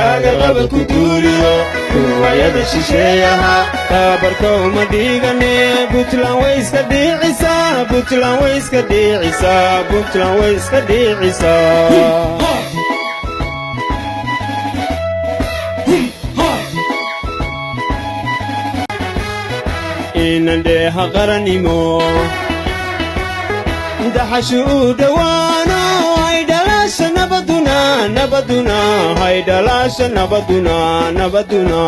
kaaga qaba ku duuliyo kuwayada shisheeyaha tabarkow ma dhigane Puntland way iska dhiicisaa Puntland way iska dhiicisaa Puntland way iska dhiicisaa inandeha qaranimo daxashu u dhawaano ay dhalasha nabaduna nabaduna ay dhalasha nabaduna nabaduna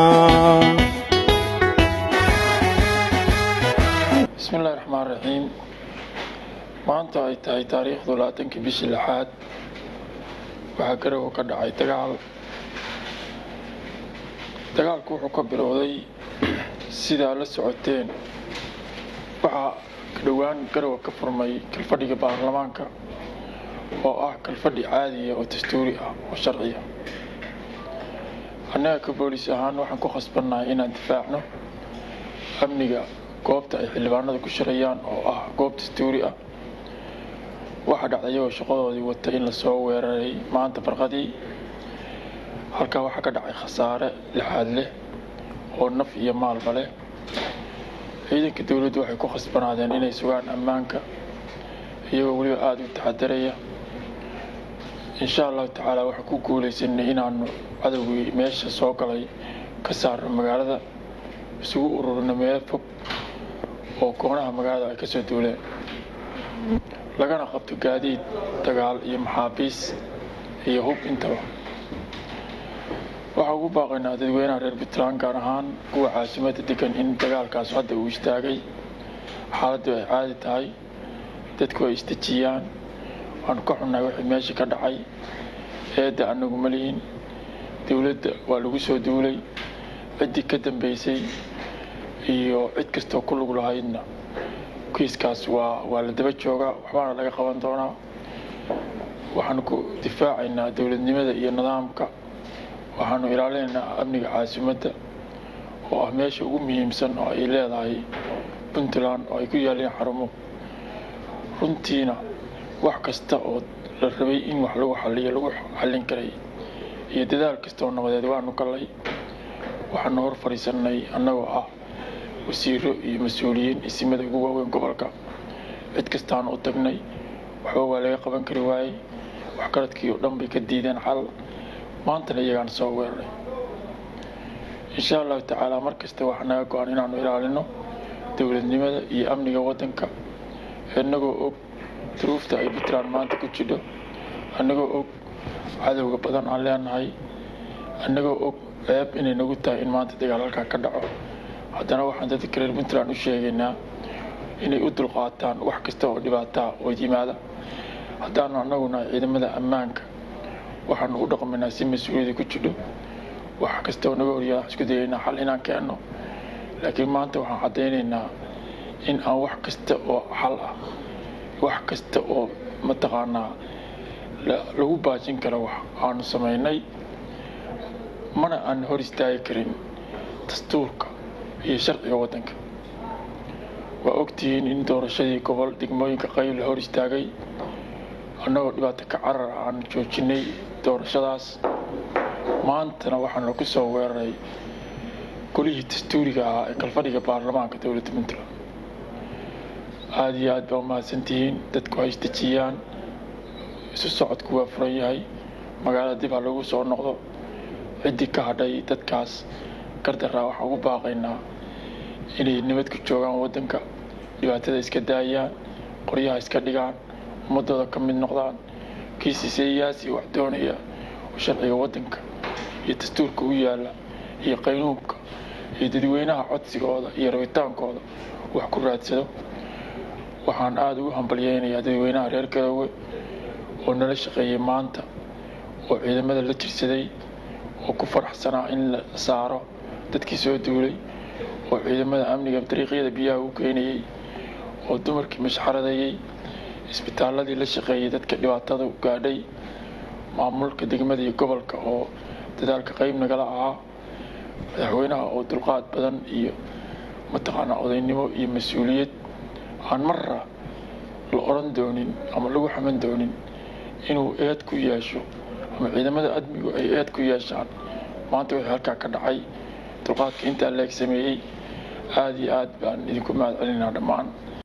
bismillahir rahmanir rahiim maanta ay tahay taariikhdu 20 bishii lixaad waxa garow ka dhacay dagaalku wuxuu ka bilowday sida la socoteen waxa dhawaan garow ka furmay kalfadhiga baarlamaanka oo ah kalfadhi caadi ah oo dastuuri ah oo sharci ah annaga booliis ahaan waxaan ku khasbanahay inaan difaacno amniga goobta ay xildhibaanadu ku shirayaan oo ah goob dastuuri ah waxa dhacday oo shaqadoodii wata in la soo weeraray maanta barqadii halka waxa ka dhacay khasaare lixaad leh oo naf iyo maalba leh ciidanka dawladdu waxay ku khasbanaadeen inay sugaan ammaanka iyagoo waliba aad u taxadaraya insha Allah taala waxa ku guuleysanay inaanu cadawgii meesha soo galay ka saarno magaalada isugu ururno meel fog oo koonaha magaalada ay ka soo duuleen lagana qabto gaadiid dagaal iyo maxaabiis iyo hub intaba waxa ugu baaqaynaa dadweynaha reer Puntland gaar ahaan kuwa caasimadda degan in dagaalkaas hadda uu istaagay xaaladdu ay caadi tahay dadku ay istajiyaan waan ka xunnahay wixii meesha ka dhacay eedda anagu ma lihin dawladda waa lagu soo duulay ciddii ka dambeysay iyo cid kastoo ku lug lahaydna kiiskaas waa la daba joogaa waxbaana laga qaban doonaa waxaan ku difaacaynaa dawladnimada iyo nidaamka waxaanu ilaalinaynaa amniga caasimadda oo ah meesha ugu muhiimsan oo ay leedahay Puntland oo ay ku yaalaan xarumo runtiina wax kasta oo la rabay in wax lagu xallin karay iyo dadaal kasta oo nabadeed waanu galay waxaanu hor fariisanay annagoo ah wasiiro iyo mas'uuliyiin isimada ugu waaweyn gobolka cid kastaan u tagnay waxba waa laga qaban kari waayay wax kaladkii oo dhan bay ka diideen xal maantana iyagaan soo weeraray insha Allah taala markasta waxaan naga go'an inaanu ilaalino dawladnimada iyo amniga wadanka annagoo og duruufta ay Puntland maanta ku jiro annagoo og cadawga badan aan leenahay annagoo og ceeb inay nagu tahay in maanta dagaal halkaa ka dhaco haddana waxaan dadka reer Puntland u sheegaynaa inay u dulqaataan wax kasta oo dhibaato oo yimaada haddana annaguna ciidamada ammaanka waxaanu u dhaqmaynaa si mas'uuliyad ku jiro wax kasta oo naga horiyaa isku dayaynaa xal inaan keenno laakiin maanta waxaan cadeynaynaa in aan wax kasta oo xal ah wax kasta oo mataqaanaa lagu baajin karo wax aanu samaynay mana aan hor istaagi karin dastuurka iyo sharciga wadanka waa ogtihiin in doorashadii gobol degmooyinka qayb la hor istaagay annagoo dhibaato ka carar aan joojinay doorashadaas maantana waxaan ku soo weeraray golihii dastuuriga ah ee kalfadhiga baarlamaanka dawladda Puntland aad iyo aad baa mahadsantihiin dadku ay istajiyaan isu socodku waa furan yahay magaalada dib lagu soo noqdo ciddii ka hadhay dadkaas gardaraa waxaan ugu baaqaynaa inay nabad ku joogaan wadanka dhibaatada iska daayaan qoryaha iska dhigaan ummadooda ka mid noqdaan kiisiyaasi wax doonaya sharciga wadanka iyo dastuurka u yaala iyo qaynuunka iyo dadweynaha codsigooda iyo rabitaankooda wax ku raadsado waxaan aad ugu hambalyeeynayaa dadweynaha reer Garowe oo nala shaqeeyay maanta oo ciidamada la jirsaday oo ku faraxsanaa in la saaro dadkii soo duulay oo ciidamada amniga dariiqyada biyaha u keenayay oo dumarkii mashxaradayay isbitaaladii la shaqeeyay dadka dhibaatada gaadhay maamulka degmada iyo gobolka oo dadaalka qayb nagala ahaa madaxweynaha oo dulqaad badan iyo mataqaanaa odaynimo iyo mas'uuliyad aan marra la oran doonin ama lagu xaman doonin inuu eed ku yeesho ama ciidamada admigu ay eed ku yeeshaan maanta wixii halkaa ka dhacay dulqaadka intaa leeg sameeyey aad iyo aad baan idinku mahad celinaa dhammaan